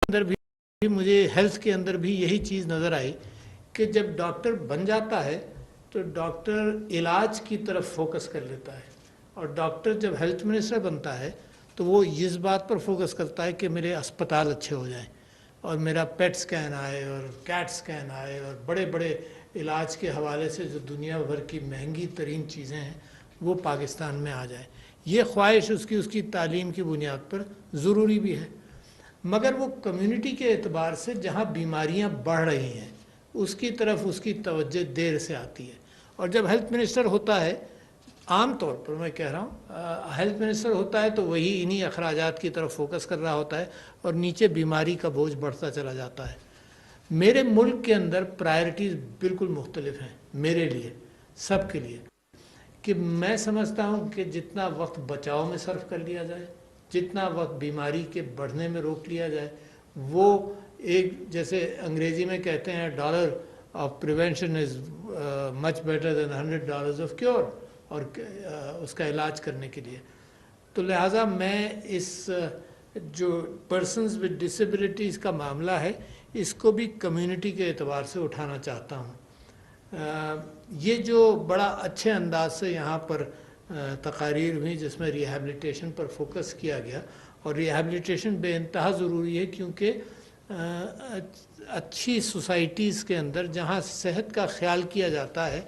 اندر بھی مجھے ہیلتھ کے اندر بھی یہی چیز نظر آئی کہ جب ڈاکٹر بن جاتا ہے تو ڈاکٹر علاج کی طرف فوکس کر لیتا ہے، اور ڈاکٹر جب ہیلتھ منسٹر بنتا ہے تو وہ اس بات پر فوکس کرتا ہے کہ میرے اسپتال اچھے ہو جائیں اور میرا پیٹ سکین آئے اور کیٹ سکین آئے اور بڑے بڑے علاج کے حوالے سے جو دنیا بھر کی مہنگی ترین چیزیں ہیں وہ پاکستان میں آ جائیں۔ یہ خواہش اس کی تعلیم کی بنیاد پر ضروری بھی ہے، مگر وہ کمیونٹی کے اعتبار سے جہاں بیماریاں بڑھ رہی ہیں اس کی طرف اس کی توجہ دیر سے آتی ہے۔ اور جب ہیلتھ منسٹر ہوتا ہے، عام طور پر میں کہہ رہا ہوں، ہیلتھ منسٹر ہوتا ہے تو وہی انہی اخراجات کی طرف فوکس کر رہا ہوتا ہے اور نیچے بیماری کا بوجھ بڑھتا چلا جاتا ہے۔ میرے ملک کے اندر پرائرٹیز بالکل مختلف ہیں میرے لیے، سب کے لیے، کہ میں سمجھتا ہوں کہ جتنا وقت بچاؤ میں صرف کر لیا جائے، جتنا وقت بیماری کے بڑھنے میں روک لیا جائے، وہ ایک جیسے انگریزی میں کہتے ہیں dollar of prevention is much better than $100 of cure, اور اس کا علاج کرنے کے لیے۔ تو لہٰذا میں اس جو پرسنز ود ڈسیبلٹیز کا معاملہ ہے اس کو بھی کمیونٹی کے اعتبار سے اٹھانا چاہتا ہوں۔ یہ جو بڑا اچھے انداز سے یہاں پر تقاریر ہوئی جس میں ریہیبلیٹیشن پر فوکس کیا گیا، اور ریہیبلیٹیشن بے انتہا ضروری ہے کیونکہ اچھی سوسائٹیز کے اندر جہاں صحت کا خیال کیا جاتا ہے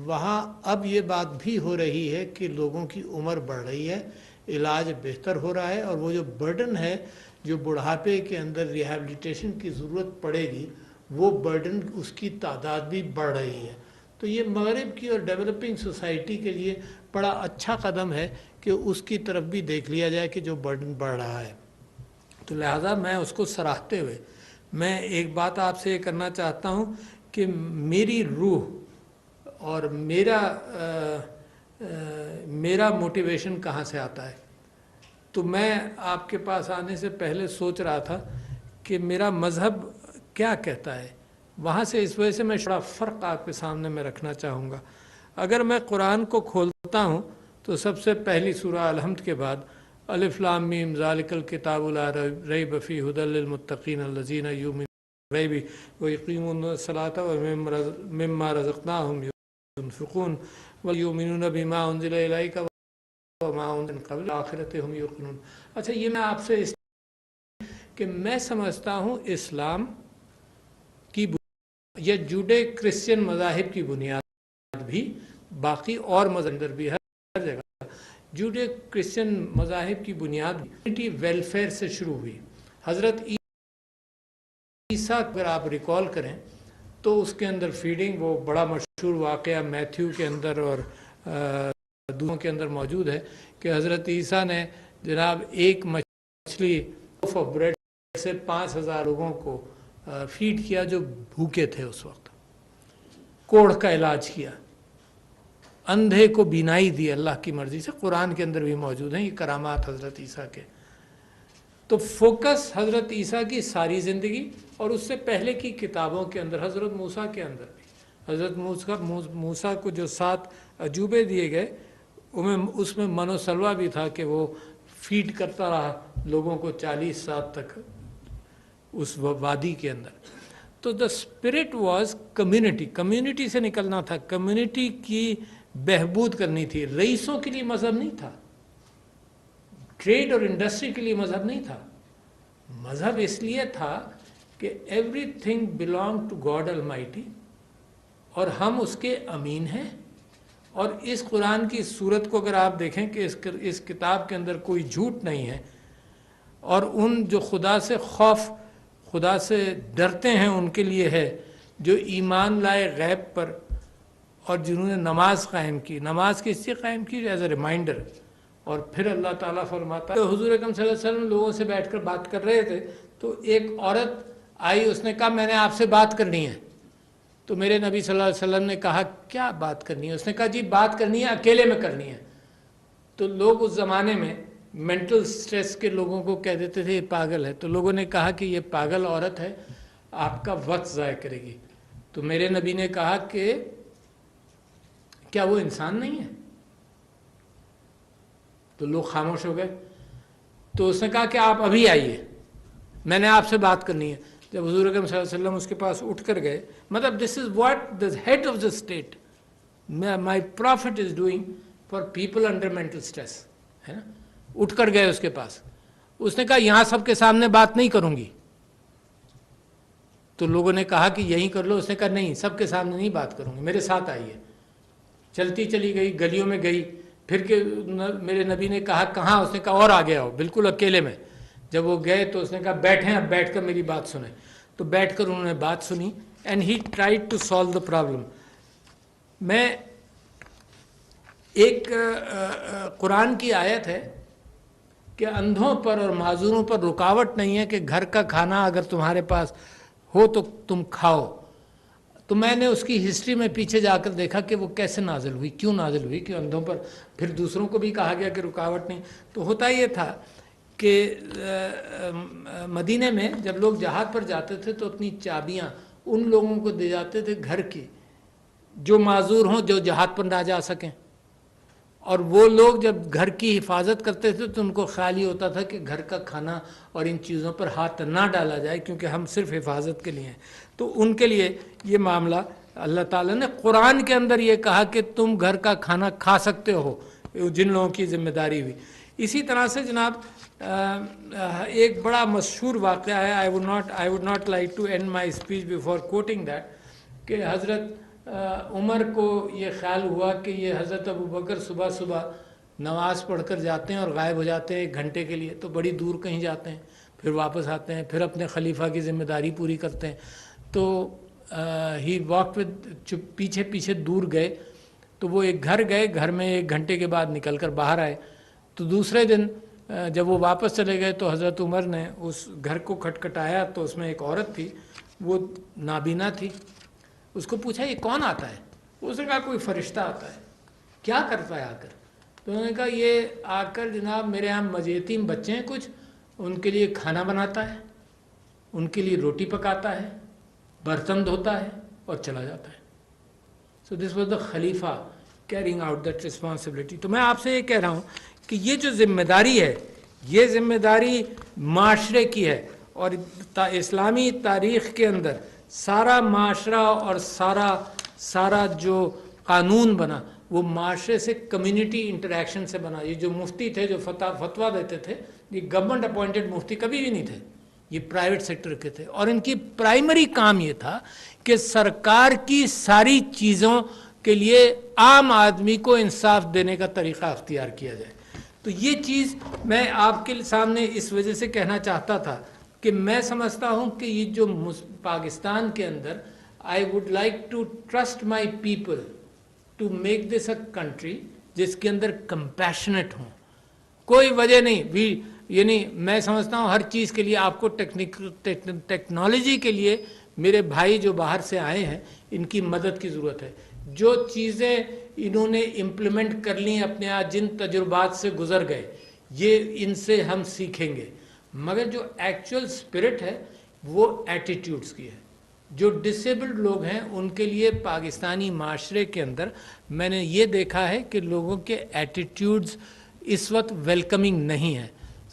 وہاں اب یہ بات بھی ہو رہی ہے کہ لوگوں کی عمر بڑھ رہی ہے، علاج بہتر ہو رہا ہے، اور وہ جو برڈن ہے جو بڑھاپے کے اندر ریہیبلیٹیشن کی ضرورت پڑے گی وہ برڈن اس کی تعداد بھی بڑھ رہی ہے۔ تو یہ مغرب کی اور ڈیولپنگ سوسائٹی کے لیے بڑا اچھا قدم ہے کہ اس کی طرف بھی دیکھ لیا جائے کہ جو برڈن بڑھ رہا ہے۔ تو لہٰذا میں اس کو سراہتے ہوئے میں ایک بات آپ سے یہ کرنا چاہتا ہوں کہ میری روح اور میرا موٹیویشن کہاں سے آتا ہے۔ تو میں آپ کے پاس آنے سے پہلے سوچ رہا تھا کہ میرا مذہب کیا کہتا ہے، وہاں سے اس وجہ سے میں بڑا فرق آپ کے سامنے میں رکھنا چاہوں گا۔ اگر میں قرآن کو کھولتا ہوں تو سب سے پہلی سورہ الحمد کے بعد الف لام میم ذالک الکتاب لا ریب فیہ ھدی للمتقین الذین یؤمنون بالغیب ویقیمون الصلاۃ ومما رزقناہم ينفقون ویؤمنون بما انزل الیک وما انزل من قبل والآخرۃ ھم یوقنون۔ اچھا، یہ میں آپ سے کہ میں سمجھتا ہوں اسلام کی یا جوڈے کرسچن مذاہب کی بنیاد بھی باقی اور مذہب بھی ہر جگہ جوڈے کرسچن مذاہب کی بنیاد کمیونٹی ویلفیئر سے شروع ہوئی۔ حضرت عیسیٰ اگر آپ ریکال کریں تو اس کے اندر فیڈنگ، وہ بڑا مشہور واقعہ میتھیو کے اندر اور دوسروں کے اندر موجود ہے کہ حضرت عیسیٰ نے جناب ایک مچھلی آف بریڈ سے 5000 لوگوں کو فیڈ کیا جو بھوکے تھے اس وقت، کوڑھ کا علاج کیا، اندھے کو بینائی دی اللہ کی مرضی سے، قرآن کے اندر بھی موجود ہیں یہ کرامات حضرت عیسیٰ کے۔ تو فوکس حضرت عیسیٰ کی ساری زندگی اور اس سے پہلے کی کتابوں کے اندر، حضرت موسیٰ کے اندر بھی، حضرت موسیٰ کو جو 7 عجوبے دیے گئے اس میں من و سلوہ بھی تھا کہ وہ فیڈ کرتا رہا لوگوں کو 40 سال تک اس وادی کے اندر۔ تو دا اسپرٹ واز کمیونٹی سے نکلنا تھا، کمیونٹی کی بہبود کرنی تھی۔ رئیسوں کے لیے مذہب نہیں تھا، ٹریڈ اور انڈسٹری کے لیے مذہب نہیں تھا۔ مذہب اس لیے تھا کہ everything belong to God almighty, اور ہم اس کے امین ہیں۔ اور اس قرآن کی صورت کو اگر آپ دیکھیں کہ اس کتاب کے اندر کوئی جھوٹ نہیں ہے، اور ان جو خدا سے خوف، خدا سے ڈرتے ہیں ان کے لیے ہے جو ایمان لائے غیب پر، اور جنہوں نے نماز قائم کی۔ نماز کس سے قائم کی؟ As a reminder. اور پھر اللہ تعالیٰ فرماتا ہے، حضور اکرم صلی اللہ علیہ وسلم لوگوں سے بیٹھ کر بات کر رہے تھے تو ایک عورت آئی، اس نے کہا میں نے آپ سے بات کرنی ہے۔ تو میرے نبی صلی اللہ علیہ وسلم نے کہا کیا بات کرنی ہے؟ اس نے کہا جی بات کرنی ہے، اکیلے میں کرنی ہے۔ تو لوگ اس زمانے میں مینٹل سٹریس کے لوگوں کو کہہ دیتے تھے یہ پاگل ہے، تو لوگوں نے کہا کہ یہ پاگل عورت ہے، آپ کا وقت ضائع کرے گی۔ تو میرے نبی نے کہا کہ کیا وہ انسان نہیں ہے؟ تو لوگ خاموش ہو گئے۔ تو اس نے کہا کہ آپ ابھی آئیے، میں نے آپ سے بات کرنی ہے. جب حضور اکرم صلی اللہ علیہ وسلم اس کے پاس اٹھ کر گئے, مطلب this is what the head of the state my profit is doing for people under mental stress, ہے نا. اٹھ کر گئے اس کے پاس, اس نے کہا یہاں سب کے سامنے بات نہیں کروں گی. تو لوگوں نے کہا کہ یہیں کر لو. اس نے کہا نہیں, سب کے سامنے نہیں بات کروں گی, میرے ساتھ آئیے. چلتی چلی گئی, گلیوں میں گئی, پھر کہ میرے نبی نے کہا کہاں؟ اس نے کہا اور آگے آؤ, بالکل اکیلے میں. جب وہ گئے تو اس نے کہا بیٹھیں, اب بیٹھ کر میری بات سنیں. تو بیٹھ کر انہوں نے بات سنی, and he tried to solve the problem. میں ایک قرآن کی آیت ہے کہ اندھوں پر اور معذوروں پر رکاوٹ نہیں ہے کہ گھر کا کھانا اگر تمہارے پاس ہو تو تم کھاؤ. تو میں نے اس کی ہسٹری میں پیچھے جا کر دیکھا کہ وہ کیسے نازل ہوئی, کیوں نازل ہوئی, کہ اندھوں پر. پھر دوسروں کو بھی کہا گیا کہ رکاوٹ نہیں. تو ہوتا یہ تھا کہ مدینے میں جب لوگ جہاد پر جاتے تھے تو اپنی چابیاں ان لوگوں کو دے جاتے تھے گھر کی جو معذور ہوں, جو جہاد پر نہ جا سکیں. اور وہ لوگ جب گھر کی حفاظت کرتے تھے تو ان کو خیال یہ ہوتا تھا کہ گھر کا کھانا اور ان چیزوں پر ہاتھ نہ ڈالا جائے, کیونکہ ہم صرف حفاظت کے لیے ہیں. تو ان کے لیے یہ معاملہ اللہ تعالیٰ نے قرآن کے اندر یہ کہا کہ تم گھر کا کھانا کھا سکتے ہو, جن لوگوں کی ذمہ داری ہوئی. اسی طرح سے جناب ایک بڑا مشہور واقعہ ہے, I would not like to end my speech before quoting that, کہ حضرت عمر کو یہ خیال ہوا کہ یہ حضرت ابوبکر صبح صبح نماز پڑھ کر جاتے ہیں اور غائب ہو جاتے ہیں 1 گھنٹے کے لیے, تو بڑی دور کہیں جاتے ہیں, پھر واپس آتے ہیں, پھر اپنے خلیفہ کی ذمہ داری پوری کرتے ہیں. تو ہی واک ود پیچھے پیچھے دور گئے, تو وہ ایک گھر گئے, گھر میں 1 گھنٹے کے بعد نکل کر باہر آئے. تو دوسرے دن جب وہ واپس چلے گئے تو حضرت عمر نے اس گھر کو کھٹکھٹایا, تو اس میں ایک عورت تھی, وہ نابینا تھی. اس کو پوچھا یہ کون آتا ہے؟ اس نے کہا کوئی فرشتہ آتا ہے. کیا کرتا ہے آ کر؟ تو انہوں نے کہا یہ آ کر جناب میرے یہاں یتیم بچے ہیں کچھ, ان کے لیے کھانا بناتا ہے, ان کے لیے روٹی پکاتا ہے, برتن دھوتا ہے اور چلا جاتا ہے. سو دس واز دا خلیفہ کیرنگ آؤٹ دیٹ رسپانسبلٹی. تو میں آپ سے یہ کہہ رہا ہوں کہ یہ جو ذمہ داری ہے, یہ ذمہ داری معاشرے کی ہے. اور اسلامی تاریخ کے اندر سارا معاشرہ اور سارا جو قانون بنا وہ معاشرے سے, کمیونٹی انٹریکشن سے بنا. یہ جو مفتی تھے جو فتویٰ دیتے تھے, یہ گورنمنٹ اپوائنٹڈ مفتی کبھی بھی نہیں تھے, یہ پرائیویٹ سیکٹر کے تھے. اور ان کی پرائمری کام یہ تھا کہ سرکار کی ساری چیزوں کے لیے عام آدمی کو انصاف دینے کا طریقہ اختیار کیا جائے. تو یہ چیز میں آپ کے سامنے اس وجہ سے کہنا چاہتا تھا کہ میں سمجھتا ہوں کہ یہ جو پاکستان کے اندر I would like to trust my people to make this a country جس کے اندر compassionate ہوں. کوئی وجہ نہیں, یعنی میں سمجھتا ہوں ہر چیز کے لیے آپ کو ٹیکنالوجی کے لیے میرے بھائی جو باہر سے آئے ہیں ان کی مدد کی ضرورت ہے. جو چیزیں انہوں نے امپلیمنٹ کر لیں اپنے آپ, جن تجربات سے گزر گئے, یہ ان سے ہم سیکھیں گے. مگر جو ایکچوئل اسپرٹ ہے وہ ایٹیٹیوڈز کی ہے. جو ڈسیبلڈ لوگ ہیں ان کے لیے پاکستانی معاشرے کے اندر میں نے یہ دیکھا ہے کہ لوگوں کے ایٹیٹیوڈز اس وقت ویلکمنگ نہیں ہیں.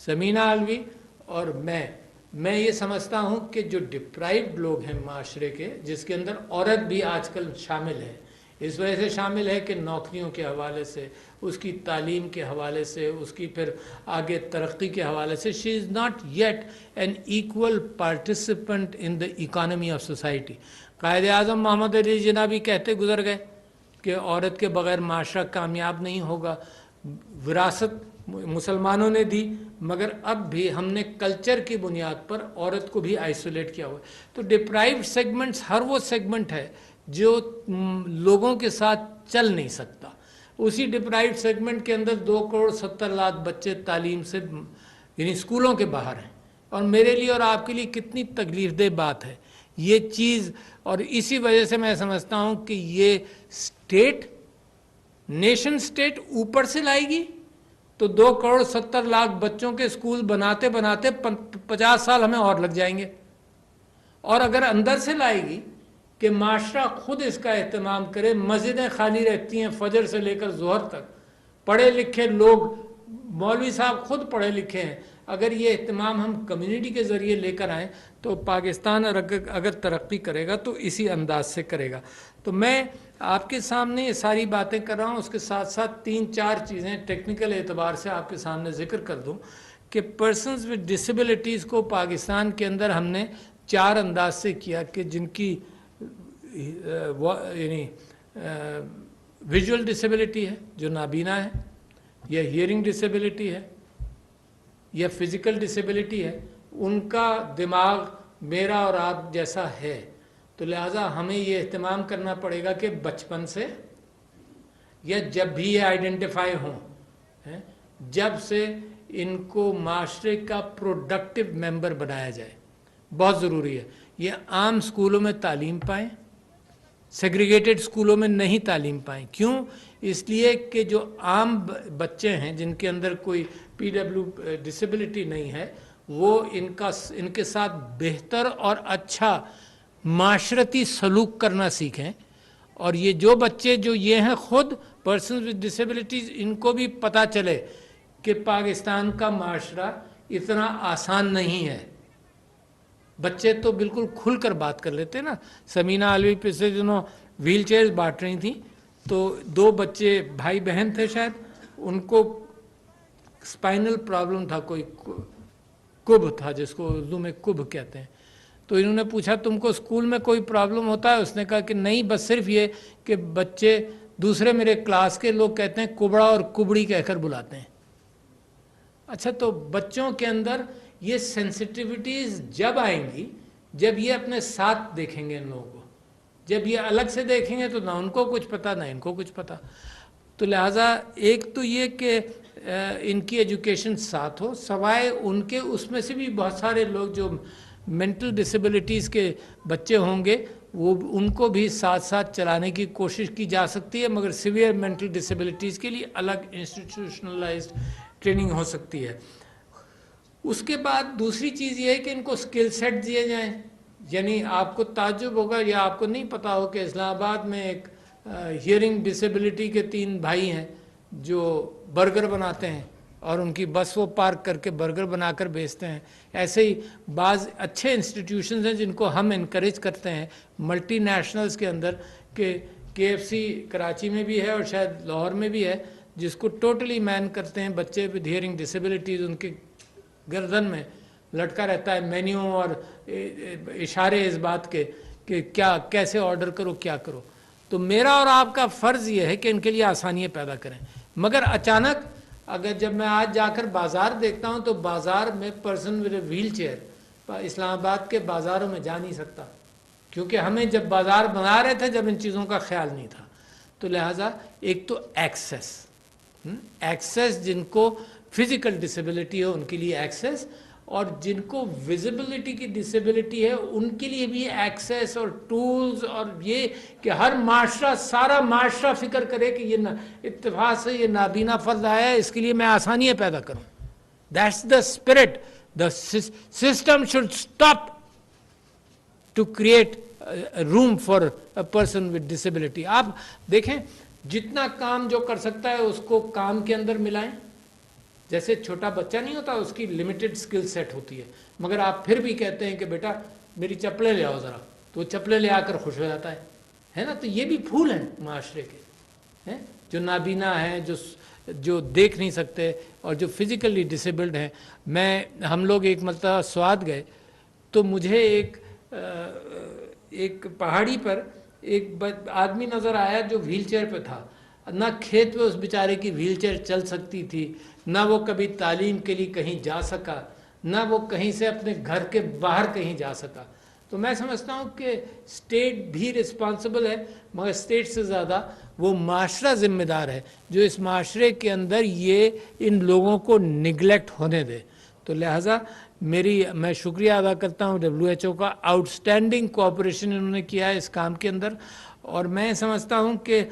سمینہ علوی اور میں یہ سمجھتا ہوں کہ جو ڈپرائیوڈ لوگ ہیں معاشرے کے, جس کے اندر عورت بھی آج کل شامل ہے, اس وجہ سے شامل ہے کہ نوکریوں کے حوالے سے, اس کی تعلیم کے حوالے سے, اس کی پھر آگے ترقی کے حوالے سے, she is not yet an equal participant in the economy of society. Quaid Azam محمد علی جناح بھی کہتے گزر گئے کہ عورت کے بغیر معاشرہ کامیاب نہیں ہوگا. وراثت مسلمانوں نے دی, مگر اب بھی ہم نے کلچر کی بنیاد پر عورت کو بھی آئسولیٹ کیا ہوا ہے. تو ڈپرائیوڈ سیگمنٹس ہر وہ سیگمنٹ ہے جو لوگوں کے ساتھ چل نہیں سکتا. اسی ڈپرائیوڈ سیگمنٹ کے اندر 2.70 کروڑ بچے تعلیم سے یعنی اسکولوں کے باہر ہیں. اور میرے لیے اور آپ کے لیے کتنی تکلیف دہ بات ہے یہ چیز. اور اسی وجہ سے میں سمجھتا ہوں کہ یہ اسٹیٹ, نیشن اسٹیٹ اوپر سے لائے گی تو 2.70 کروڑ بچوں کے اسکول بناتے 50 سال ہمیں اور لگ جائیں گے. اور اگر اندر سے لائے گی کہ معاشرہ خود اس کا اہتمام کرے, مسجدیں خالی رہتی ہیں فجر سے لے کر ظہر تک, پڑھے لکھے لوگ, مولوی صاحب خود پڑھے لکھے ہیں, اگر یہ اہتمام ہم کمیونٹی کے ذریعے لے کر آئیں تو پاکستان اگر ترقی کرے گا تو اسی انداز سے کرے گا. تو میں آپ کے سامنے یہ ساری باتیں کر رہا ہوں، اس کے ساتھ ساتھ 3-4 چیزیں ٹیکنیکل اعتبار سے آپ کے سامنے ذکر کر دوں کہ پرسنز ود ڈسیبلٹیز کو پاکستان کے اندر ہم نے 4 انداز سے کیا کہ جن کی یعنی ویژول ڈسیبلٹی ہے جو نابینا ہے، یا ہیئرنگ ڈسیبلٹی ہے، یا فزیکل ڈسیبلٹی ہے، ان کا دماغ میرا اور آپ جیسا ہے. تو لہٰذا ہمیں یہ اہتمام کرنا پڑے گا کہ بچپن سے یا جب بھی یہ آئیڈینٹیفائی ہوں، جب سے ان کو معاشرے کا پروڈکٹیو ممبر بنایا جائے. بہت ضروری ہے یہ عام اسکولوں میں تعلیم پائیں، سیگریگیٹڈ اسکولوں میں نہیں تعلیم پائیں. کیوں؟ اس لیے کہ جو عام بچے ہیں جن کے اندر کوئی پی ڈبلیو ڈسیبلٹی نہیں ہے، وہ ان کے ساتھ بہتر اور اچھا معاشرتی سلوک کرنا سیکھیں. اور یہ جو بچے جو یہ ہیں خود پرسنز ود ڈسیبلٹیز، ان کو بھی پتہ چلے کہ پاکستان کا معاشرہ اتنا آسان نہیں ہے. بچے تو بالکل کھل کر بات کر لیتے نا. سمینہ علوی پچھلے دنوں ویل چیئرز بانٹ رہی تھیں تو 2 بچے بھائی بہن تھے شاید، ان کو اسپائنل پرابلم تھا، کوئی کب تھا جس کو اردو میں کب کہتے ہیں. تو انہوں نے پوچھا تم کو اسکول میں کوئی پرابلم ہوتا ہے؟ اس نے کہا کہ نہیں، بس صرف یہ کہ بچے دوسرے میرے کلاس کے لوگ کہتے ہیں کبڑا اور کبڑی کہہ کر بلاتے ہیں. اچھا، تو بچوں کے اندر یہ سینسٹیوٹیز جب آئیں گی جب یہ اپنے ساتھ دیکھیں گے ان لوگوں کو. جب یہ الگ سے دیکھیں گے تو نہ ان کو کچھ پتہ نہ ان کو کچھ پتہ. تو لہٰذا ایک تو یہ کہ ان کی ایجوکیشن ساتھ ہو، سوائے ان کے اس میں سے بھی بہت سارے لوگ جو مینٹل ڈسیبلٹیز کے بچے ہوں گے وہ ان کو بھی ساتھ ساتھ چلانے کی کوشش کی جا سکتی ہے، مگر سیویئر مینٹل ڈسیبلٹیز کے لیے الگ انسٹیٹیوشنلائزڈ ٹریننگ ہو سکتی ہے. اس کے بعد دوسری چیز یہ ہے کہ ان کو اسکل سیٹ دیے جائیں. یعنی آپ کو تعجب ہوگا یا آپ کو نہیں پتا ہو کہ اسلام آباد میں ایک ہیئرنگ ڈسیبلٹی کے 3 بھائی ہیں جو برگر بناتے ہیں اور ان کی بس وہ پارک کر کے برگر بنا کر بیچتے ہیں. ایسے ہی بعض اچھے انسٹیٹیوشنز ہیں جن کو ہم انکریج کرتے ہیں ملٹی نیشنلز کے اندر، کہ KFC کراچی میں بھی ہے اور شاید لاہور میں بھی ہے، جس کو ٹوٹلی مین کرتے ہیں. بچے ود ہیئرنگ ڈسیبلٹیز ان کے گردن میں لٹکا رہتا ہے مینیو اور اشارے اس بات کے کہ کیا کیسے آرڈر کرو کیا کرو. تو میرا اور آپ کا فرض یہ ہے کہ ان کے لیے آسانیاں پیدا کریں. مگر اچانک اگر جب میں آج جا کر بازار دیکھتا ہوں تو بازار میں person with a wheelchair Islamabad کے بازاروں میں جا نہیں سکتا، کیونکہ ہمیں جب بازار بنا رہے تھے جب ان چیزوں کا خیال نہیں تھا. تو لہٰذا ایک تو ایکسیس جن کو فزیکل ڈسیبلٹی ہو ان کے لیے ایکسیس، اور جن کو ویزیبلٹی کی ڈسیبلٹی ہے ان کے لیے بھی ایکسیس اور ٹولز، اور یہ کہ ہر معاشرہ سارا معاشرہ فکر کرے کہ یہ اتفاق سے یہ نابینا فرد آیا ہے، اس کے لیے میں آسانیاں پیدا کروں. That's the spirit. The system should stop to create room for a person with disability. آپ دیکھیں جتنا کام جو کر سکتا ہے اس کو کام کے اندر ملائیں. جیسے چھوٹا بچہ نہیں ہوتا، اس کی لمیٹڈ سکل سیٹ ہوتی ہے، مگر آپ پھر بھی کہتے ہیں کہ بیٹا میری چپلیں لے آؤ ذرا، تو وہ چپلیں لے آ کر خوش ہو جاتا ہے نا. تو یہ بھی پھول ہیں معاشرے کے، جو نابینا ہیں، جو دیکھ نہیں سکتے اور جو فزیکلی ڈسیبلڈ ہیں. ہم لوگ ایک مرتبہ سوات گئے تو مجھے ایک پہاڑی پر ایک آدمی نظر آیا جو ویل چیئر پہ تھا. نہ کھیت میں اس بیچارے کی ویل چیئر چل سکتی تھی، نہ وہ کبھی تعلیم کے لیے کہیں جا سکا، نہ وہ کہیں سے اپنے گھر کے باہر کہیں جا سکا. تو میں سمجھتا ہوں کہ اسٹیٹ بھی رسپانسبل ہے، مگر اسٹیٹ سے زیادہ وہ معاشرہ ذمہ دار ہے جو اس معاشرے کے اندر یہ ان لوگوں کو نگلیکٹ ہونے دے. تو لہٰذا میں شکریہ ادا کرتا ہوں WHO کا. آؤٹ اسٹینڈنگ کوآپریشن انہوں نے کیا ہے اس کام کے اندر. اور میں سمجھتا ہوں کہ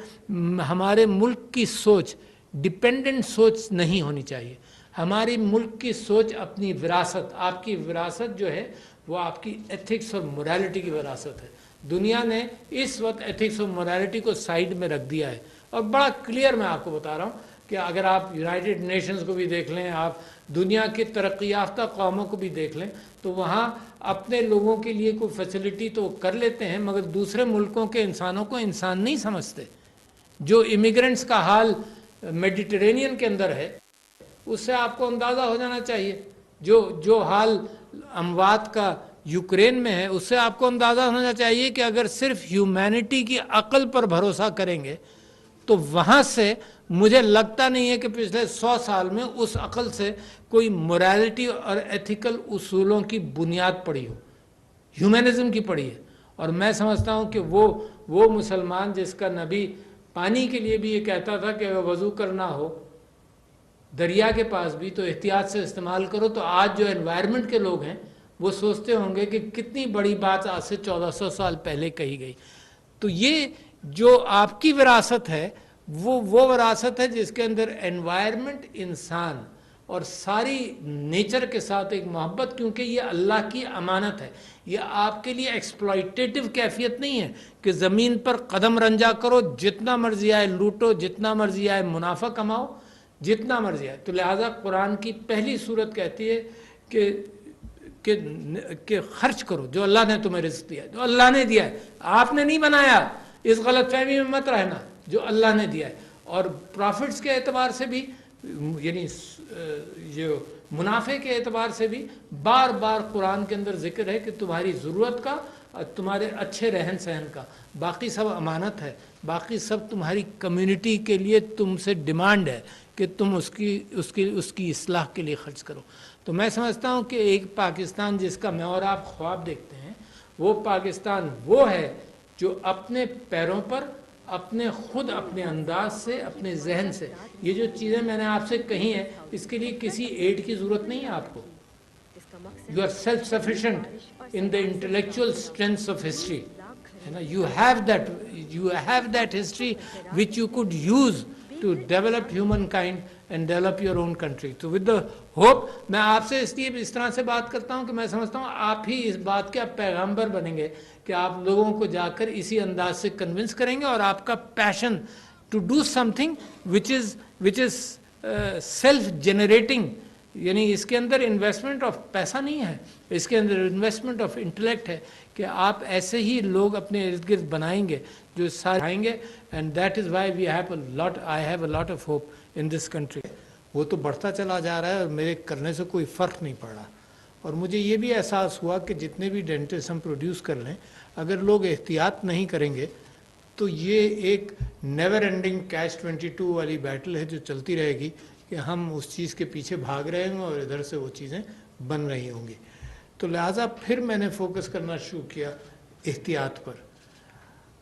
ہمارے ملک کی سوچ ڈپینڈنٹ سوچ نہیں ہونی چاہیے. ہماری ملک کی سوچ اپنی وراثت، آپ کی وراثت جو ہے وہ آپ کی ایتھکس اور مورالٹی کی وراثت ہے. دنیا نے اس وقت ایتھکس اور مورالٹی کو سائیڈ میں رکھ دیا ہے، اور بڑا کلیئر میں آپ کو بتا رہا ہوں کہ اگر آپ یونائٹڈ نیشنز کو بھی دیکھ لیں، آپ دنیا کی ترقی یافتہ قوموں کو بھی دیکھ لیں، تو وہاں اپنے لوگوں کے لیے کوئی فیسلٹی تو کر لیتے ہیں، مگر دوسرے ملکوں کے انسانوں کو انسان نہیں سمجھتے. جو امیگرنٹس کا حال میڈیٹرینین کے اندر ہے، اس سے آپ کو اندازہ ہو جانا چاہیے. جو حال اموات کا یوکرین میں ہے، اس سے آپ کو اندازہ ہونا چاہیے کہ اگر صرف ہیومینٹی کی عقل پر بھروسہ کریں گے تو وہاں سے مجھے لگتا نہیں ہے کہ پچھلے 100 سال میں اس عقل سے کوئی موریلٹی اور ایتھیکل اصولوں کی بنیاد پڑی ہو، ہیومنزم کی پڑی ہے. اور میں سمجھتا ہوں کہ وہ مسلمان جس کا نبی پانی کے لیے بھی یہ کہتا تھا کہ اگر وضو کرنا ہو دریا کے پاس بھی تو احتیاط سے استعمال کرو، تو آج جو انوائرمنٹ کے لوگ ہیں وہ سوچتے ہوں گے کہ کتنی بڑی بات آج سے 1400 سال پہلے کہی گئی. تو یہ جو آپ کی وراثت ہے وہ وراثت ہے جس کے اندر انوائرمنٹ، انسان اور ساری نیچر کے ساتھ ایک محبت، کیونکہ یہ اللہ کی امانت ہے. یہ آپ کے لیے ایکسپلائٹیٹو کیفیت نہیں ہے کہ زمین پر قدم رنجا کرو، جتنا مرضی آئے لوٹو، جتنا مرضی آئے منافع کماؤ، جتنا مرضی آئے. تو لہٰذا قرآن کی پہلی صورت کہتی ہے کہ خرچ کرو جو اللہ نے تمہیں رزق دیا ہے، جو اللہ نے دیا ہے، آپ نے نہیں بنایا. اس غلط فہمی میں مت رہنا، جو اللہ نے دیا ہے. اور پروفٹس کے اعتبار سے بھی، یعنی جو منافع کے اعتبار سے بھی بار بار قرآن کے اندر ذکر ہے کہ تمہاری ضرورت کا، تمہارے اچھے رہن سہن کا، باقی سب امانت ہے، باقی سب تمہاری کمیونٹی کے لیے تم سے ڈیمانڈ ہے کہ تم اس کی اصلاح کے لیے خرچ کرو. تو میں سمجھتا ہوں کہ ایک پاکستان جس کا میں اور آپ خواب دیکھتے ہیں، وہ پاکستان وہ ہے جو اپنے پیروں پر، اپنے انداز سے، اپنے ذہن سے، یہ جو چیزیں میں نے آپ سے کہی ہیں، اس کے لیے کسی ایڈ کی ضرورت نہیں ہے آپ کو. You are self sufficient in the intellectual strength of history. You have that history which you could use to develop humankind and develop your own country. So with the hope, میں آپ سے اس لیے اس طرح سے بات کرتا ہوں کہ میں سمجھتا ہوں آپ ہی اس بات کے پیغامبر بنیں گے کہ آپ لوگوں کو جا کر اسی انداز سے کنونس کریں گے، اور آپ کا passion to do something which is self generating، یعنی اس کے اندر انویسٹمنٹ آف پیسہ نہیں ہے، اس کے اندر انویسٹمنٹ آف انٹلیکٹ ہے کہ آپ ایسے ہی لوگ اپنے ارد گرد بنائیں گے جو سارے آئیں گے. And that is why I have a lot of hope in this country. وہ تو بڑھتا چلا جا رہا ہے اور میرے کرنے سے کوئی فرق نہیں پڑ رہا. اور مجھے یہ بھی احساس ہوا کہ جتنے بھی ڈینٹسٹ ہم پروڈیوس کر لیں، اگر لوگ احتیاط نہیں کریں گے تو یہ ایک نیور اینڈنگ کیچ 22 والی بیٹل ہے جو چلتی رہے گی کہ ہم اس چیز کے پیچھے بھاگ رہے ہوں اور ادھر سے وہ چیزیں بن رہی ہوں گی. تو لہٰذا پھر میں نے فوکس کرنا شروع کیا احتیاط پر.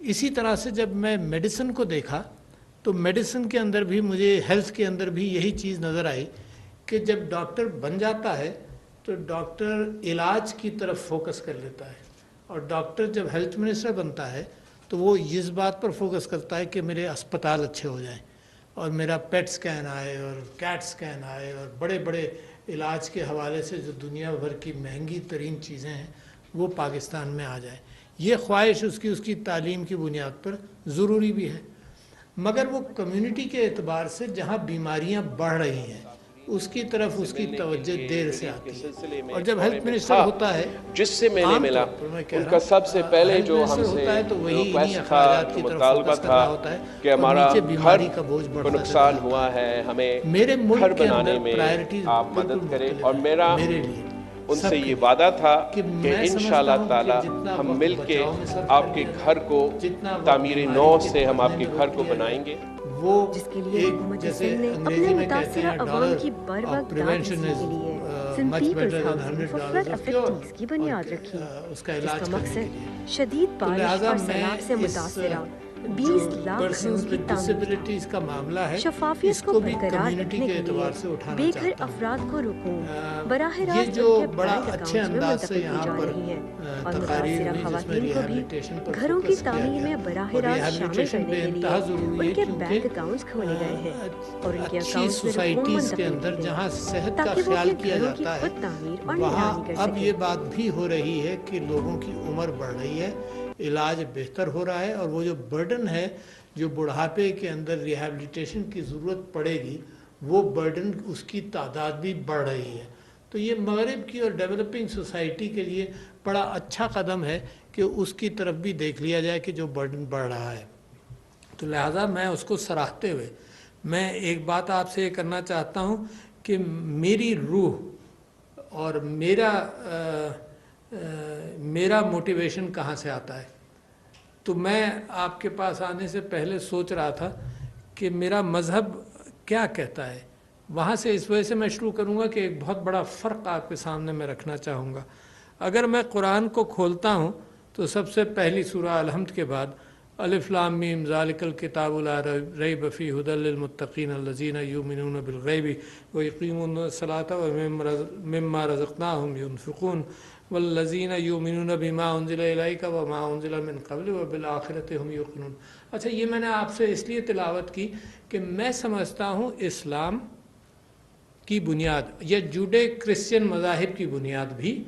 اسی طرح سے جب میں میڈیسن کو دیکھا تو میڈیسن کے اندر بھی مجھے، ہیلتھ کے اندر بھی یہی چیز نظر آئی کہ جب ڈاکٹر بن جاتا ہے تو ڈاکٹر علاج کی طرف فوکس کر لیتا ہے، اور ڈاکٹر جب ہیلتھ منسٹر بنتا ہے تو وہ اس بات پر فوکس کرتا ہے کہ میرے اسپتال اچھے ہو جائیں، اور میرا پیٹ سکین آئے اور کیٹ سکین آئے، اور بڑے بڑے علاج کے حوالے سے جو دنیا بھر کی مہنگی ترین چیزیں ہیں وہ پاکستان میں آ جائیں. یہ خواہش اس کی تعلیم کی بنیاد پر ضروری بھی ہے، مگر وہ کمیونٹی کے اعتبار سے جہاں بیماریاں بڑھ رہی ہیں اس کی طرف اس کی توجہ دیر سے آتی ہے. اور جب ہیلتھ منسٹر ہوتا ہے، جس سے میں نے ملا، ان کا سب سے پہلے جو ہم سے ریکویسٹ تھا، جو مطالبہ تھا کہ ہمارا گھر کو نقصان ہوا ہے، ہمیں گھر بنانے میں آپ مدد کریں. اور میرا ان سے یہ وعدہ تھا کہ انشاءاللہ تعالی ہم مل کے آپ کے گھر کو تعمیر نو سے ہم آپ کے گھر کو بنائیں گے. وہ جس کے لیے حکومت سندھ نے اپنے متاثرہ عوام کی بر وقت داد رسانی کے لیے Sindh people's housing for flood affectees کی بنیاد رکھی، جس کا مقصد شدید بارش اور سیلاب سے متاثرہ 20 لاکھ گھروں کی تعمیر تھا. شفافیت کو برقرار رکھنے کے لیے بے گھر افراد کو رقوم براہ راست ان کے بینک اکاؤنٹس میں منتقل کی جا رہی ہیں، اور متاثرہ خواتین کو بھی گھروں کی تعمیر میں براہ راست شامل کرنے کے لیے ان کے بینک اکاؤنٹس کھولے گئے ہیں اور ان کے اکاؤنٹس میں رقوم منتقل کی ہے تاکہ وہ اپنے گھروں کی خود تعمیر اور نگرانی کر سکیں. اب یہ بات بھی ہو رہی ہے کہ لوگوں کی عمر بڑھ رہی ہے، علاج بہتر ہو رہا ہے، اور وہ جو برڈن ہے جو بڑھاپے کے اندر ریہیبلیٹیشن کی ضرورت پڑے گی، وہ برڈن اس کی تعداد بھی بڑھ رہی ہے۔ تو یہ مغرب کی اور ڈیولپنگ سوسائٹی کے لیے بڑا اچھا قدم ہے کہ اس کی طرف بھی دیکھ لیا جائے کہ جو برڈن بڑھ رہا ہے۔ تو لہٰذا میں اس کو سراہتے ہوئے میں ایک بات آپ سے یہ کرنا چاہتا ہوں کہ میری روح اور میرا موٹیویشن کہاں سے آتا ہے۔ تو میں آپ کے پاس آنے سے پہلے سوچ رہا تھا کہ میرا مذہب کیا کہتا ہے، وہاں سے اس وجہ سے میں شروع کروں گا کہ ایک بہت بڑا فرق آپ کے سامنے میں رکھنا چاہوں گا۔ اگر میں قرآن کو کھولتا ہوں تو سب سے پہلی سورہ الحمد کے بعد الف لام میم ذالک الکتاب لا ریب فیہ ھدی للمتقین الذین یؤمنون بالغیب ویقیمون الصلاۃ ومما رزقناہم ینفقون والذین یؤمنون بما انزل الیک وما انزل من قبل وبالآخرۃ ھم یوقنون۔ اچھا، یہ میں نے آپ سے اس لیے تلاوت کی کہ میں سمجھتا ہوں اسلام کی بنیاد یا جوڈے کرسچن مذاہب کی بنیاد بھی،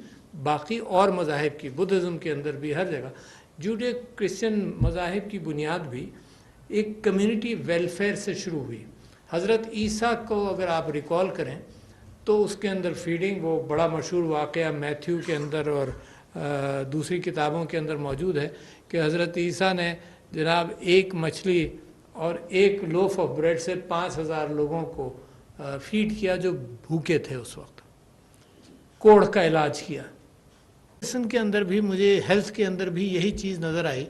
باقی اور مذاہب کی، بدھزم کے اندر بھی ہر جگہ جوڈے کرسچن مذاہب کی بنیاد بھی ایک کمیونٹی ویلفیئر سے شروع ہوئی۔ حضرت عیسیٰ کو اگر آپ ریکال کریں تو اس کے اندر فیڈنگ، وہ بڑا مشہور واقعہ میتھیو کے اندر اور دوسری کتابوں کے اندر موجود ہے کہ حضرت عیسیٰ نے جناب ایک مچھلی اور ایک لوف آف بریڈ سے 5000 لوگوں کو فیڈ کیا جو بھوکے تھے اس وقت، کوڑھ کا علاج کیا۔ میڈیسن کے اندر بھی مجھے، ہیلتھ کے اندر بھی یہی چیز نظر آئی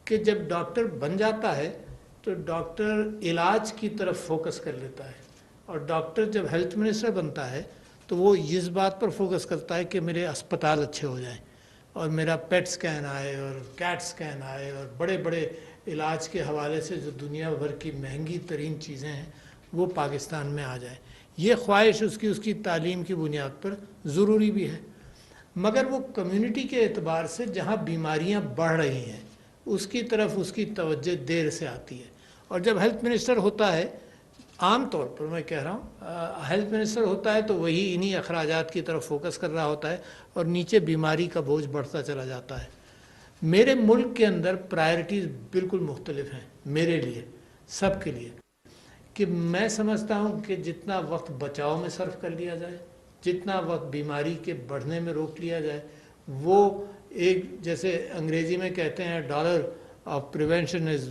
کہ جب ڈاکٹر بن جاتا ہے تو ڈاکٹر علاج کی طرف فوکس کر لیتا ہے، اور ڈاکٹر جب ہیلتھ منسٹر بنتا ہے تو وہ اس بات پر فوکس کرتا ہے کہ میرے اسپتال اچھے ہو جائیں اور میرا پیٹ سکین آئے اور کیٹ سکین آئے اور بڑے بڑے علاج کے حوالے سے جو دنیا بھر کی مہنگی ترین چیزیں ہیں وہ پاکستان میں آ جائیں۔ یہ خواہش اس کی تعلیم کی بنیاد پر ضروری بھی ہے، مگر وہ کمیونٹی کے اعتبار سے جہاں بیماریاں بڑھ رہی ہیں اس کی طرف اس کی توجہ دیر سے آتی ہے۔ اور جب ہیلتھ منسٹر ہوتا ہے، عام طور پر میں کہہ رہا ہوں، ہیلتھ منسٹر ہوتا ہے تو وہی انہی اخراجات کی طرف فوکس کر رہا ہوتا ہے اور نیچے بیماری کا بوجھ بڑھتا چلا جاتا ہے۔ میرے ملک کے اندر پرائرٹیز بالکل مختلف ہیں میرے لیے، سب کے لیے، کہ میں سمجھتا ہوں کہ جتنا وقت بچاؤ میں صرف کر لیا جائے، جتنا وقت بیماری کے بڑھنے میں روک لیا جائے، وہ ایک، جیسے انگریزی میں کہتے ہیں dollar of prevention is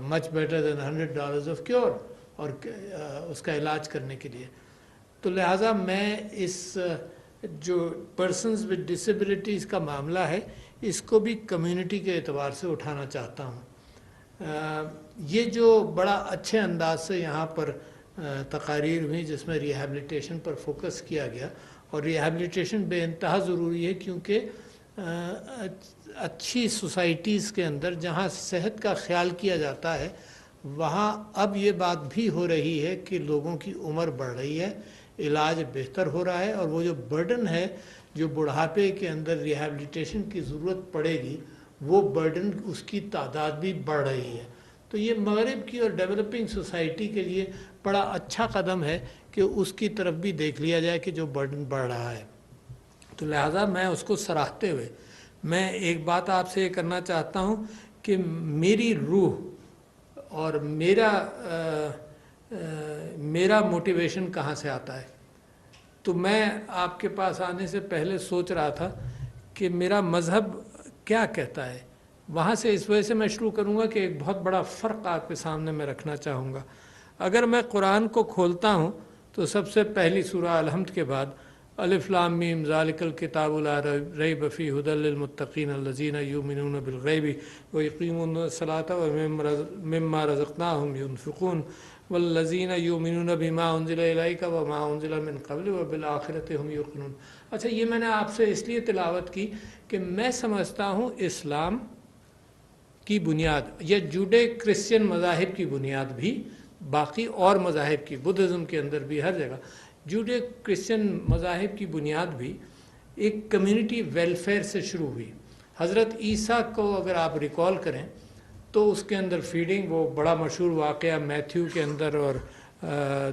much better than $100 of cure, اور اس کا علاج کرنے کے لیے۔ تو لہٰذا میں اس جو پرسنز ود ڈسیبلٹیز کا معاملہ ہے اس کو بھی کمیونٹی کے اعتبار سے اٹھانا چاہتا ہوں۔ یہ جو بڑا اچھے انداز سے یہاں پر تقاریر ہوئی جس میں ریہیبلیٹیشن پر فوکس کیا گیا، اور ریہیبلیٹیشن بے انتہا ضروری ہے کیونکہ اچھی سوسائٹیز کے اندر جہاں صحت کا خیال کیا جاتا ہے وہاں اب یہ بات بھی ہو رہی ہے کہ لوگوں کی عمر بڑھ رہی ہے، علاج بہتر ہو رہا ہے، اور وہ جو برڈن ہے جو بڑھاپے کے اندر ریہیبلیٹیشن کی ضرورت پڑے گی، وہ برڈن اس کی تعداد بھی بڑھ رہی ہے۔ تو یہ مغرب کی اور ڈیولپنگ سوسائٹی کے لیے بڑا اچھا قدم ہے کہ اس کی طرف بھی دیکھ لیا جائے کہ جو برڈن بڑھ رہا ہے۔ تو لہٰذا میں اس کو سراہتے ہوئے میں ایک بات آپ سے یہ کرنا چاہتا ہوں کہ میری روح اور میرا موٹیویشن کہاں سے آتا ہے۔ تو میں آپ کے پاس آنے سے پہلے سوچ رہا تھا کہ میرا مذہب کیا کہتا ہے، وہاں سے اس وجہ سے میں شروع کروں گا کہ ایک بہت بڑا فرق آپ کے سامنے میں رکھنا چاہوں گا۔ اگر میں قرآن کو کھولتا ہوں تو سب سے پہلی سورہ الحمد کے بعد الف لام میم ذالک الکتاب لا ریب فیہ ھدی للمتقین الذین یؤمنون بالغیب ویقیمون الصلاۃ ومما رزقناہم ینفقون والذین یؤمنون بما انزل الیک وما انزل من قبل وبالآخرۃ ھم یوقنون۔ اچھا، یہ میں نے آپ سے اس لیے تلاوت کی کہ میں سمجھتا ہوں اسلام کی بنیاد یا جوڈے کرسچن مذاہب کی بنیاد بھی، باقی اور مذاہب کی، بدھزم کے اندر بھی ہر جگہ جوڈے کرسچن مذاہب کی بنیاد بھی ایک کمیونٹی ویلفیئر سے شروع ہوئی۔ حضرت عیسیٰ کو اگر آپ ریکال کریں تو اس کے اندر فیڈنگ، وہ بڑا مشہور واقعہ میتھیو کے اندر اور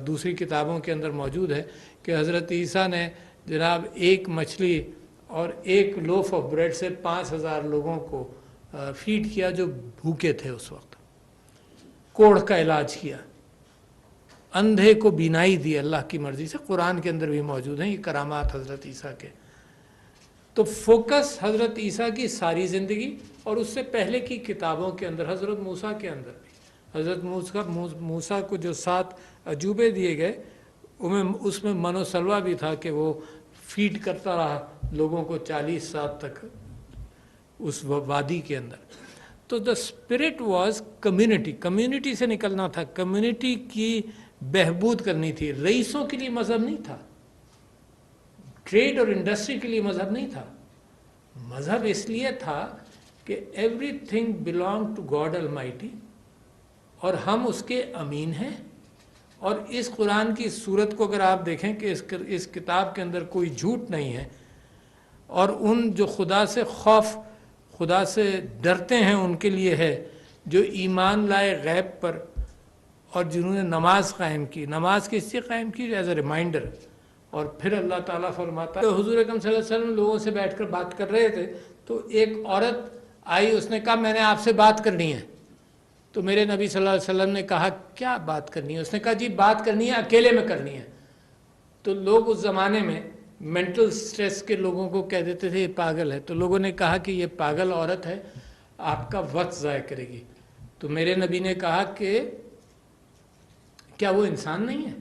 دوسری کتابوں کے اندر موجود ہے کہ حضرت عیسیٰ نے جناب ایک مچھلی اور ایک لوف آف بریڈ سے 5000 لوگوں کو فیڈ کیا جو بھوکے تھے اس وقت، کوڑھ کا علاج کیا، اندھے کو بینائی دی اللہ کی مرضی سے، قرآن کے اندر بھی موجود ہیں یہ کرامات حضرت عیسیٰ کے۔ تو فوکس حضرت عیسیٰ کی ساری زندگی اور اس سے پہلے کی کتابوں کے اندر، حضرت موسیٰ کے اندر بھی، حضرت موسیٰ کو جو 7 عجوبے دیے گئے اس میں من و سلوہ بھی تھا کہ وہ فیڈ کرتا رہا لوگوں کو 40 سال تک اس وادی کے اندر۔ تو the spirit was community, community سے نکلنا تھا، کمیونٹی کی بہبود کرنی تھی۔ رئیسوں کے لیے مذہب نہیں تھا، ٹریڈ اور انڈسٹری کے لیے مذہب نہیں تھا، مذہب اس لیے تھا کہ everything belong to God almighty اور ہم اس کے امین ہیں۔ اور اس قرآن کی صورت کو اگر آپ دیکھیں کہ اس کتاب کے اندر کوئی جھوٹ نہیں ہے، اور ان جو خدا سے خوف، خدا سے ڈرتے ہیں ان کے لیے ہے، جو ایمان لائے غیب پر اور جنہوں نے نماز قائم کی۔ نماز کس سے قائم کی؟ As a reminder. اور پھر اللہ تعالیٰ فرماتا ہے، حضور اکرم صلی اللہ علیہ وسلم لوگوں سے بیٹھ کر بات کر رہے تھے تو ایک عورت آئی، اس نے کہا میں نے آپ سے بات کرنی ہے۔ تو میرے نبی صلی اللہ علیہ وسلم نے کہا کیا بات کرنی ہے؟ اس نے کہا جی بات کرنی ہے، اکیلے میں کرنی ہے۔ تو لوگ اس زمانے میں مینٹل سٹریس کے لوگوں کو کہہ دیتے تھے یہ پاگل ہے، تو لوگوں نے کہا کہ یہ پاگل عورت ہے، آپ کا وقت ضائع کرے گی۔ تو میرے نبی نے کہا کہ کیا وہ انسان نہیں ہے؟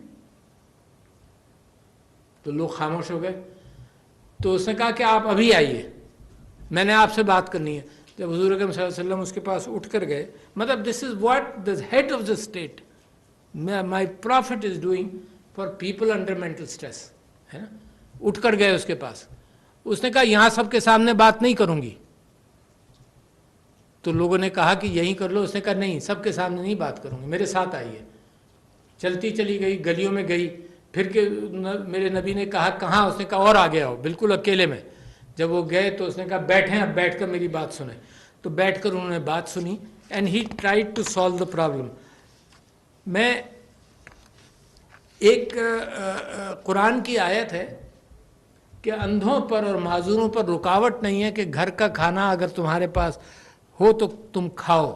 تو لوگ خاموش ہو گئے۔ تو اس نے کہا کہ آپ ابھی آئیے، میں نے آپ سے بات کرنی ہے۔ جب حضور اکرم صلی اللہ علیہ وسلم اس کے پاس اٹھ کر گئے، مطلب this is what the head of the state my profit is doing for people under mental stress, ہے نا۔ اٹھ کر گئے اس کے پاس، اس نے کہا یہاں سب کے سامنے بات نہیں کروں گی۔ تو لوگوں نے کہا کہ یہیں کر لو، اس نے کہا نہیں، سب کے سامنے نہیں بات کروں گی، میرے ساتھ آئیے۔ چلتی چلی گئی، گلیوں میں گئی، پھر کہ میرے نبی نے کہا کہاں؟ اس نے کہا اور آگے آؤ، بالکل اکیلے میں۔ جب وہ گئے تو اس نے کہا بیٹھیں، اب بیٹھ کر میری بات سنیں۔ تو بیٹھ کر انہوں نے بات سنی، and he tried to solve the problem. میں ایک قرآن کی آیت ہے کہ اندھوں پر اور معذوروں پر رکاوٹ نہیں ہے کہ گھر کا کھانا اگر تمہارے پاس ہو تو تم کھاؤ۔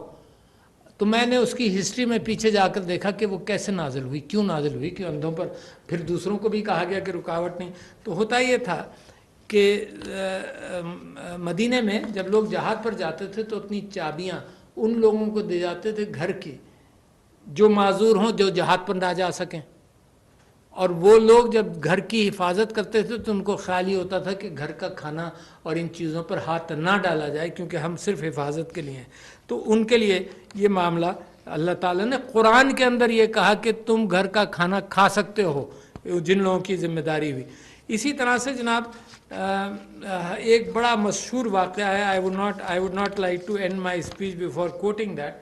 تو میں نے اس کی ہسٹری میں پیچھے جا کر دیکھا کہ وہ کیسے نازل ہوئی، کیوں نازل ہوئی، کہ اندھوں پر پھر دوسروں کو بھی کہا گیا کہ رکاوٹ نہیں۔ تو ہوتا یہ تھا کہ مدینے میں جب لوگ جہاد پر جاتے تھے تو اپنی چابیاں ان لوگوں کو دے جاتے تھے گھر کی جو معذور ہوں، جو جہاد پر نہ جا سکیں۔ اور وہ لوگ جب گھر کی حفاظت کرتے تھے تو ان کو خیال ہی ہوتا تھا کہ گھر کا کھانا اور ان چیزوں پر ہاتھ نہ ڈالا جائے، کیونکہ ہم صرف حفاظت کے لیے ہیں۔ تو ان کے لیے یہ معاملہ اللہ تعالیٰ نے قرآن کے اندر یہ کہا کہ تم گھر کا کھانا کھا سکتے ہو، جن لوگوں کی ذمہ داری ہوئی۔ اسی طرح سے جناب ایک بڑا مشہور واقعہ ہے، I would not like to end my speech before quoting that،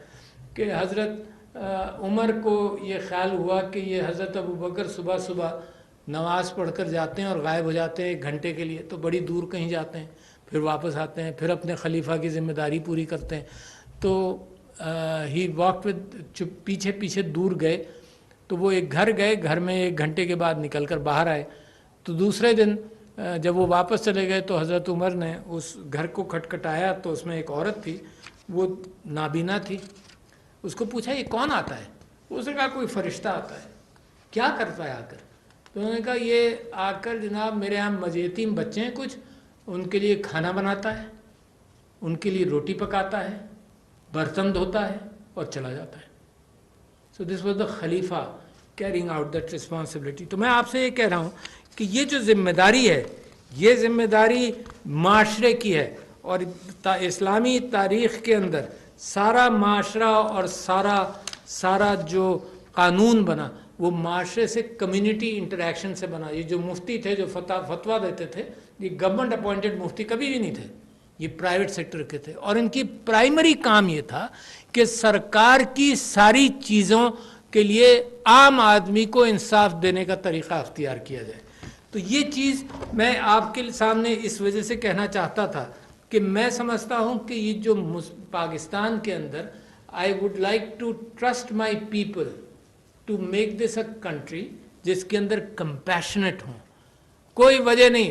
کہ حضرت عمر کو یہ خیال ہوا کہ یہ حضرت ابوبکر صبح صبح نماز پڑھ کر جاتے ہیں اور غائب ہو جاتے ہیں 1 گھنٹے کے لیے، تو بڑی دور کہیں جاتے ہیں، پھر واپس آتے ہیں، پھر اپنے خلیفہ کی ذمہ داری پوری کرتے ہیں۔ تو ہی واک ود، پیچھے پیچھے دور گئے، تو وہ ایک گھر گئے، گھر میں 1 گھنٹے کے بعد نکل کر باہر آئے۔ تو دوسرے دن جب وہ واپس چلے گئے تو حضرت عمر نے اس گھر کو کھٹکھٹایا، تو اس میں ایک عورت تھی، وہ نابینا تھی۔ اس کو پوچھا یہ کون آتا ہے؟ اس نے کہا کوئی فرشتہ آتا ہے۔ کیا کرتا ہے آ کر؟ تو انہوں نے کہا یہ آ کر جناب میرے یہاں یتیم بچے ہیں کچھ، ان کے لیے کھانا بناتا ہے، ان کے لیے روٹی پکاتا ہے، برتن دھوتا ہے اور چلا جاتا ہے۔ سو دس واز دا خلیفہ کیرنگ آؤٹ دیٹ رسپانسبلٹی۔ تو میں آپ سے یہ کہہ رہا ہوں کہ یہ جو ذمہ داری ہے، یہ ذمہ داری معاشرے کی ہے، اور اسلامی تاریخ کے اندر سارا معاشرہ اور سارا جو قانون بنا وہ معاشرے سے، کمیونٹی انٹریکشن سے بنا۔ یہ جو مفتی تھے جو فتویٰ دیتے تھے، یہ گورنمنٹ اپوائنٹڈ مفتی کبھی بھی نہیں تھے، یہ پرائیویٹ سیکٹر کے تھے، اور ان کی پرائمری کام یہ تھا کہ سرکار کی ساری چیزوں کے لیے عام آدمی کو انصاف دینے کا طریقہ اختیار کیا جائے۔ تو یہ چیز میں آپ کے سامنے اس وجہ سے کہنا چاہتا تھا کہ میں سمجھتا ہوں کہ یہ جو پاکستان کے اندر I would like to trust my people to make this a country جس کے اندر compassionate ہوں۔ کوئی وجہ نہیں،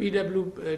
PW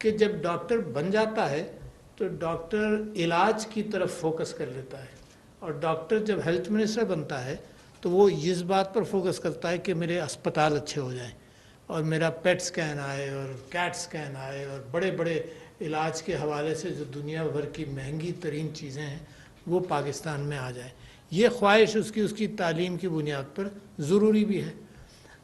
کہ جب ڈاکٹر بن جاتا ہے تو ڈاکٹر علاج کی طرف فوکس کر لیتا ہے، اور ڈاکٹر جب ہیلتھ منسٹر بنتا ہے تو وہ اس بات پر فوکس کرتا ہے کہ میرے اسپتال اچھے ہو جائیں اور میرا پیٹ سکین آئے اور کیٹ سکین آئے اور بڑے بڑے علاج کے حوالے سے جو دنیا بھر کی مہنگی ترین چیزیں ہیں وہ پاکستان میں آ جائیں۔ یہ خواہش اس کی تعلیم کی بنیاد پر ضروری بھی ہے،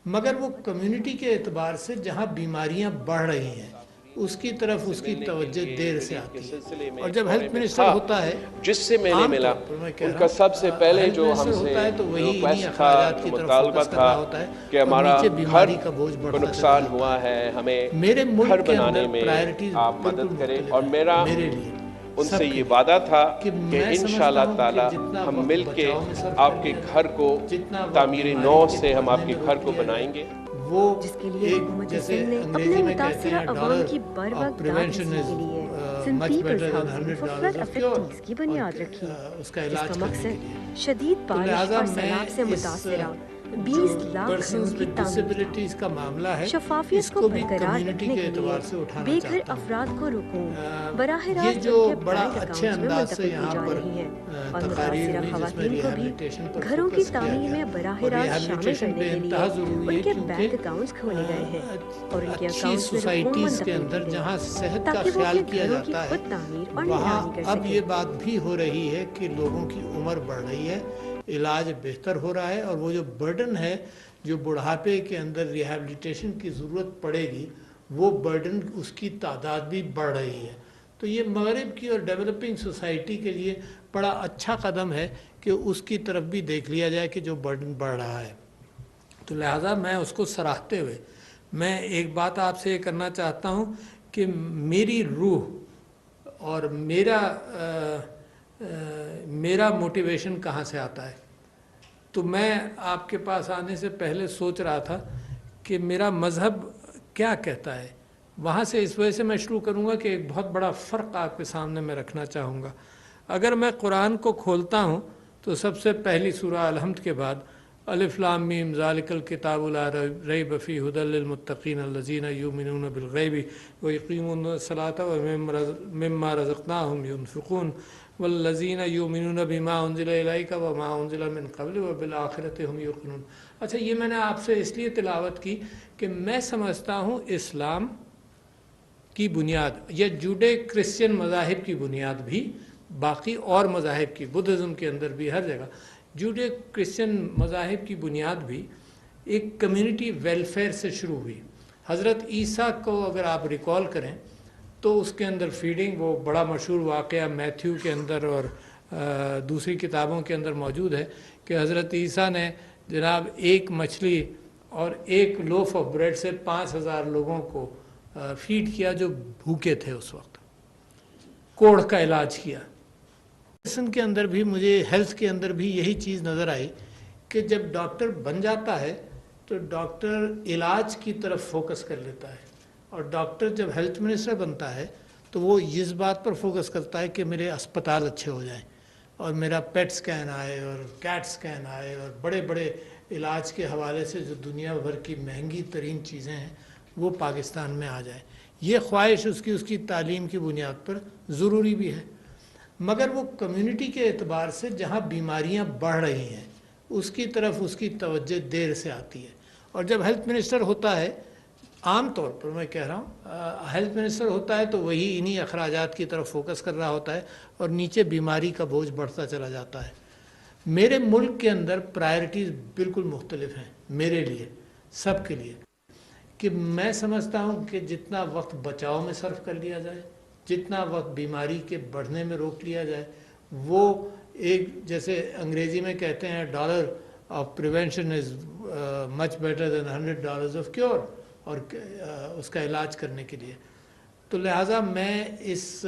مگر وہ کمیونٹی کے اعتبار سے جہاں بیماریاں بڑھ رہی ہیں اس کی طرف اس کی توجہ دیر سے آتی ہے، اور جب ہیلتھ منسٹر ہوتا ہے جس سے میں نے ملا ان کا سب سے پہلے جو ہم سے ریکویسٹ تھا، مطالبہ تھا کہ ہمارا گھر کو نقصان ہوا ہے، ہمیں گھر بنانے میں آپ مدد کریں، اور میرا ان سے یہ وعدہ تھا کہ انشاءاللہ تعالی ہم مل کے آپ کے گھر کو تعمیر نو سے ہم آپ کے گھر کو بنائیں گے، جس کے لیے حکومت سندھ نے اپنے متاثرہ عوام کی بر وقت داد رسانی کے لیے Sindh people's housing for flood affectees کی بنیاد رکھی، جس کا مقصد شدید بارش اور سیلاب سے متاثرہ 20 لاکھ گھروں کی تعمیر کا معاملہ ہے، شفافیت کو برقرار رکھنے کے لیے بے گھر افراد کو رقوم براہ راست ان کے بینک اکاؤنٹس میں منتقل کی جا رہی ہے، اور متاثرہ خواتین کو بھی گھروں کی تعمیر میں براہ راست شامل کرنے کے لیے ان کے بینک اکاؤنٹس کھولے گئے ہیں اور ان کے اکاؤنٹس میں رقوم منتقل کی گئی تاکہ وہ اپنے گھروں کی خود تعمیر اور نگرانی کر اب سکیں۔ یہ بات بھی ہو رہی ہے کہ لوگوں کی عمر بڑھ رہی ہے، علاج بہتر ہو رہا ہے، اور وہ جو برڈن ہے جو بڑھاپے کے اندر ریہیبلیٹیشن کی ضرورت پڑے گی، وہ برڈن اس کی تعداد بھی بڑھ رہی ہے۔ تو یہ مغرب کی اور ڈیولپنگ سوسائٹی کے لیے بڑا اچھا قدم ہے کہ اس کی طرف بھی دیکھ لیا جائے کہ جو برڈن بڑھ رہا ہے۔ تو لہٰذا میں اس کو سراہتے ہوئے میں ایک بات آپ سے یہ کرنا چاہتا ہوں کہ میری روح اور میرا موٹیویشن کہاں سے آتا ہے، تو میں آپ کے پاس آنے سے پہلے سوچ رہا تھا کہ میرا مذہب کیا کہتا ہے، وہاں سے اس وجہ سے میں شروع کروں گا کہ ایک بہت بڑا فرق آپ کے سامنے میں رکھنا چاہوں گا۔ اگر میں قرآن کو کھولتا ہوں تو سب سے پہلی سورہ الحمد کے بعد الف لام میم ذالک الکتاب لا ریب فیہ ھدی للمتقین الذین یؤمنون بالغیب ویقیمون الصلاۃ ومما رزقناہم ینفقون والذین یؤمنون بما انزل الیک وما انزل من قبل وبالآخرۃ ھم یوقنون۔ اچھا، یہ میں نے آپ سے اس لیے تلاوت کی کہ میں سمجھتا ہوں اسلام کی بنیاد یا جوڈے کرسچن مذاہب کی بنیاد بھی، باقی اور مذاہب کی، بدھزم کے اندر بھی ہر جگہ جوڈے کرسچن مذاہب کی بنیاد بھی ایک کمیونٹی ویلفیئر سے شروع ہوئی۔ حضرت عیسیٰ کو اگر آپ ریکال کریں تو اس کے اندر فیڈنگ، وہ بڑا مشہور واقعہ میتھیو کے اندر اور دوسری کتابوں کے اندر موجود ہے کہ حضرت عیسیٰ نے جناب ایک مچھلی اور ایک لوف آف بریڈ سے 5000 لوگوں کو فیڈ کیا جو بھوکے تھے اس وقت، کوڑھ کا علاج کیا۔ میڈیسن کے اندر بھی مجھے، ہیلتھ کے اندر بھی یہی چیز نظر آئی کہ جب ڈاکٹر بن جاتا ہے تو ڈاکٹر علاج کی طرف فوکس کر لیتا ہے، اور ڈاکٹر جب ہیلتھ منسٹر بنتا ہے تو وہ اس بات پر فوکس کرتا ہے کہ میرے اسپتال اچھے ہو جائیں اور میرا پیٹ سکین آئے اور کیٹ سکین آئے اور بڑے بڑے علاج کے حوالے سے جو دنیا بھر کی مہنگی ترین چیزیں ہیں وہ پاکستان میں آ جائیں۔ یہ خواہش اس کی تعلیم کی بنیاد پر ضروری بھی ہے، مگر وہ کمیونٹی کے اعتبار سے جہاں بیماریاں بڑھ رہی ہیں اس کی طرف اس کی توجہ دیر سے آتی ہے، اور جب ہیلتھ منسٹر ہوتا ہے، عام طور پر میں کہہ رہا ہوں، ہیلتھ منسٹر ہوتا ہے تو وہی انہی اخراجات کی طرف فوکس کر رہا ہوتا ہے اور نیچے بیماری کا بوجھ بڑھتا چلا جاتا ہے۔ میرے ملک کے اندر پرائرٹیز بالکل مختلف ہیں میرے لیے، سب کے لیے، کہ میں سمجھتا ہوں کہ جتنا وقت بچاؤ میں صرف کر لیا جائے، جتنا وقت بیماری کے بڑھنے میں روک لیا جائے، وہ ایک جیسے انگریزی میں کہتے ہیں dollar of prevention is much better than $100 of cure, اور اس کا علاج کرنے کے لیے۔ تو لہٰذا میں اس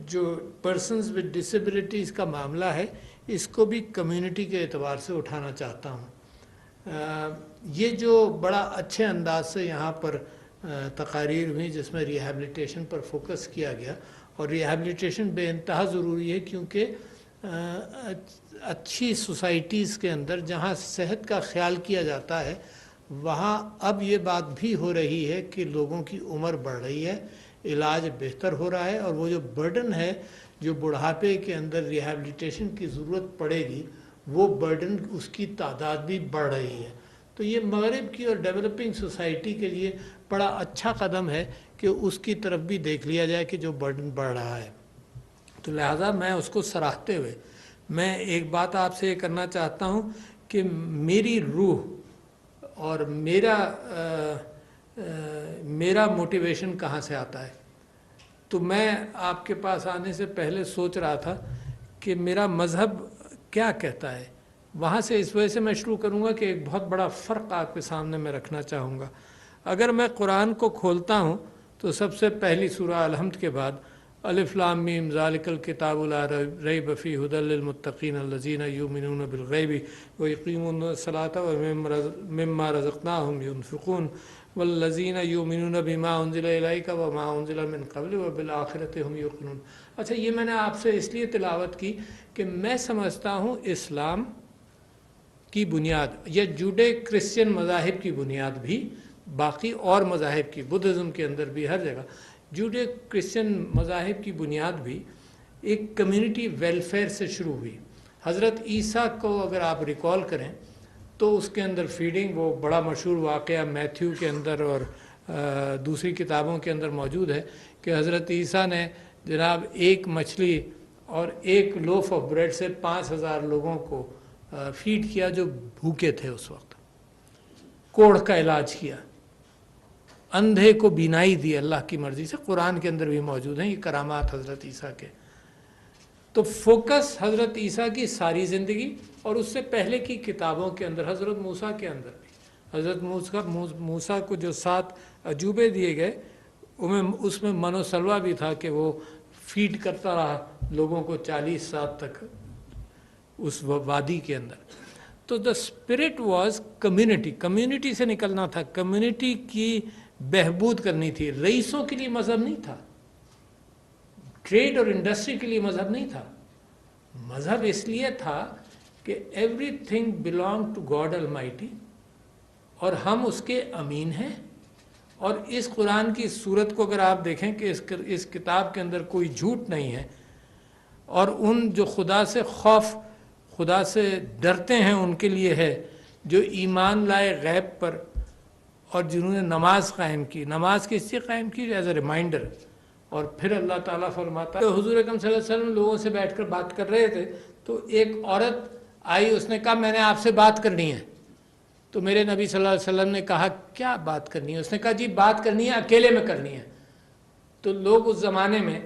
جو پرسنز ود ڈسیبلٹیز کا معاملہ ہے اس کو بھی کمیونٹی کے اعتبار سے اٹھانا چاہتا ہوں۔ یہ جو بڑا اچھے انداز سے یہاں پر تقاریر ہوئی جس میں ریہیبلیٹیشن پر فوکس کیا گیا، اور ریہیبلیٹیشن بے انتہا ضروری ہے کیونکہ اچھی سوسائٹیز کے اندر جہاں صحت کا خیال کیا جاتا ہے وہاں اب یہ بات بھی ہو رہی ہے کہ لوگوں کی عمر بڑھ رہی ہے، علاج بہتر ہو رہا ہے، اور وہ جو برڈن ہے جو بڑھاپے کے اندر ریہیبلیٹیشن کی ضرورت پڑے گی، وہ برڈن اس کی تعداد بھی بڑھ رہی ہے۔ تو یہ مغرب کی اور ڈیولپنگ سوسائٹی کے لیے بڑا اچھا قدم ہے کہ اس کی طرف بھی دیکھ لیا جائے کہ جو برڈن بڑھ رہا ہے۔ تو لہٰذا میں اس کو سراہتے ہوئے میں ایک بات آپ سے یہ کرنا چاہتا ہوں کہ میری روح اور میرا موٹیویشن کہاں سے آتا ہے۔ تو میں آپ کے پاس آنے سے پہلے سوچ رہا تھا کہ میرا مذہب کیا کہتا ہے، وہاں سے اس وجہ سے میں شروع کروں گا کہ ایک بہت بڑا فرق آپ کے سامنے میں رکھنا چاہوں گا۔ اگر میں قرآن کو کھولتا ہوں تو سب سے پہلی سورہ الحمد کے بعد الف لام میم ذالک الکتاب لا ریب فیہ ھدی للمتقین الذین یؤمنون بالغیب ویقیمون الصلاۃ ومما رزقناہم ینفقون والذین یؤمنون بما انزل الیک وما انزل من قبل وبالآخرۃ ھم یوقنون۔ اچھا، یہ میں نے آپ سے اس لیے تلاوت کی کہ میں سمجھتا ہوں اسلام کی بنیاد یا جوڈے کرسچن مذاہب کی بنیاد بھی، باقی اور مذاہب کی، بدھزم کے اندر بھی ہر جگہ جوڈے کرسچن مذاہب کی بنیاد بھی ایک کمیونٹی ویلفیئر سے شروع ہوئی۔ حضرت عیسیٰ کو اگر آپ ریکال کریں تو اس کے اندر فیڈنگ، وہ بڑا مشہور واقعہ میتھیو کے اندر اور دوسری کتابوں کے اندر موجود ہے کہ حضرت عیسیٰ نے جناب ایک مچھلی اور ایک لوف آف بریڈ سے 5000 لوگوں کو فیڈ کیا جو بھوکے تھے اس وقت، کوڑھ کا علاج کیا، اندھے کو بینائی دی اللہ کی مرضی سے، قرآن کے اندر بھی موجود ہیں یہ کرامات حضرت عیسیٰ کے۔ تو فوکس حضرت عیسیٰ کی ساری زندگی اور اس سے پہلے کی کتابوں کے اندر، حضرت موسیٰ کے اندر بھی، حضرت موسیٰ کو جو 7 عجوبے دیے گئے اس میں من و سلوہ بھی تھا کہ وہ فیڈ کرتا رہا لوگوں کو 40 سال تک اس وادی کے اندر۔ تو دا اسپرٹ واز کمیونٹی سے نکلنا تھا، کمیونٹی کی بہبود کرنی تھی۔ رئیسوں کے لیے مذہب نہیں تھا، ٹریڈ اور انڈسٹری کے لیے مذہب نہیں تھا، مذہب اس لیے تھا کہ everything belong to God almighty, اور ہم اس کے امین ہیں۔ اور اس قرآن کی صورت کو اگر آپ دیکھیں کہ اس کتاب کے اندر کوئی جھوٹ نہیں ہے، اور ان جو خدا سے خوف، خدا سے ڈرتے ہیں ان کے لیے ہے، جو ایمان لائے غیب پر، اور جنہوں نے نماز قائم کی۔ نماز کس سے قائم کی؟ As a reminder. اور پھر اللہ تعالیٰ فرماتا ہے، حضور اکرم صلی اللہ علیہ وسلم لوگوں سے بیٹھ کر بات کر رہے تھے تو ایک عورت آئی، اس نے کہا میں نے آپ سے بات کرنی ہے۔ تو میرے نبی صلی اللہ علیہ وسلم نے کہا کیا بات کرنی ہے؟ اس نے کہا جی بات کرنی ہے، اکیلے میں کرنی ہے۔ تو لوگ اس زمانے میں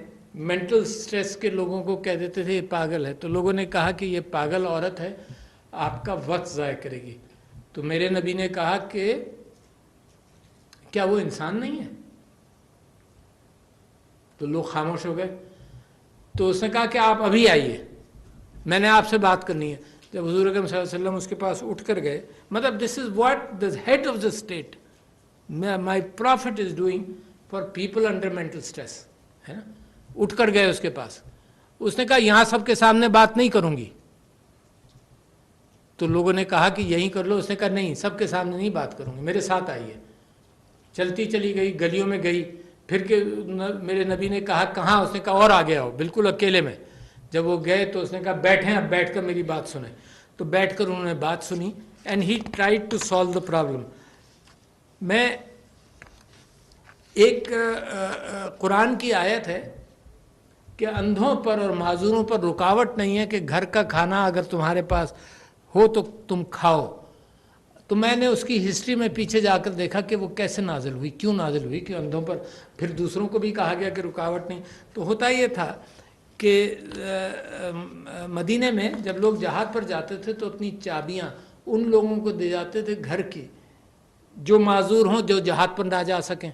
مینٹل سٹریس کے لوگوں کو کہہ دیتے تھے یہ پاگل ہے، تو لوگوں نے کہا کہ یہ پاگل عورت ہے، آپ کا وقت ضائع کرے گی۔ تو میرے نبی نے کہا کہ کیا وہ انسان نہیں ہے؟ تو لوگ خاموش ہو گئے۔ تو اس نے کہا کہ آپ ابھی آئیے، میں نے آپ سے بات کرنی ہے۔ جب حضور اکرم صلی اللہ علیہ وسلم اس کے پاس اٹھ کر گئے، مطلب this is what the head of the state my profit is doing for people under mental stress, ہے نا۔ اٹھ کر گئے اس کے پاس، اس نے کہا یہاں سب کے سامنے بات نہیں کروں گی۔ تو لوگوں نے کہا کہ یہیں کر لو، اس نے کہا نہیں، سب کے سامنے نہیں بات کروں گی، میرے ساتھ آئیے۔ چلتی چلی گئی، گلیوں میں گئی، پھر کہ میرے نبی نے کہا کہاں؟ اس نے کہا اور آگے آؤ، بالکل اکیلے میں۔ جب وہ گئے تو اس نے کہا بیٹھیں، اب بیٹھ کر میری بات سنیں۔ تو بیٹھ کر انہوں نے بات سنی، and he tried to solve the problem. میں ایک قرآن کی آیت ہے کہ اندھوں پر اور معذوروں پر رکاوٹ نہیں ہے کہ گھر کا کھانا اگر تمہارے پاس ہو تو تم کھاؤ۔ تو میں نے اس کی ہسٹری میں پیچھے جا کر دیکھا کہ وہ کیسے نازل ہوئی، کیوں نازل ہوئی کہ اندھوں پر، پھر دوسروں کو بھی کہا گیا کہ رکاوٹ نہیں۔ تو ہوتا یہ تھا کہ مدینے میں جب لوگ جہاد پر جاتے تھے تو اپنی چابیاں ان لوگوں کو دے جاتے تھے گھر کی جو معذور ہوں، جو جہاد پر نہ جا سکیں۔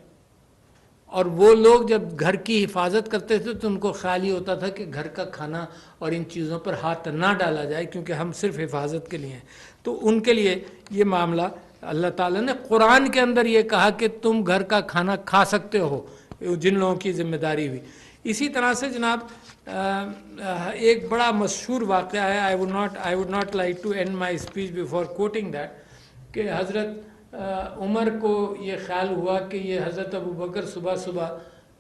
اور وہ لوگ جب گھر کی حفاظت کرتے تھے تو ان کو خیال ہی ہوتا تھا کہ گھر کا کھانا اور ان چیزوں پر ہاتھ نہ ڈالا جائے کیونکہ ہم صرف حفاظت کے لیے ہیں۔ تو ان کے لیے یہ معاملہ اللہ تعالیٰ نے قرآن کے اندر یہ کہا کہ تم گھر کا کھانا کھا سکتے ہو، جن لوگوں کی ذمہ داری ہوئی۔ اسی طرح سے جناب ایک بڑا مشہور واقعہ ہے، I would not like to end my speech before quoting that، کہ حضرت عمر کو یہ خیال ہوا کہ یہ حضرت ابو بکر صبح صبح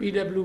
PW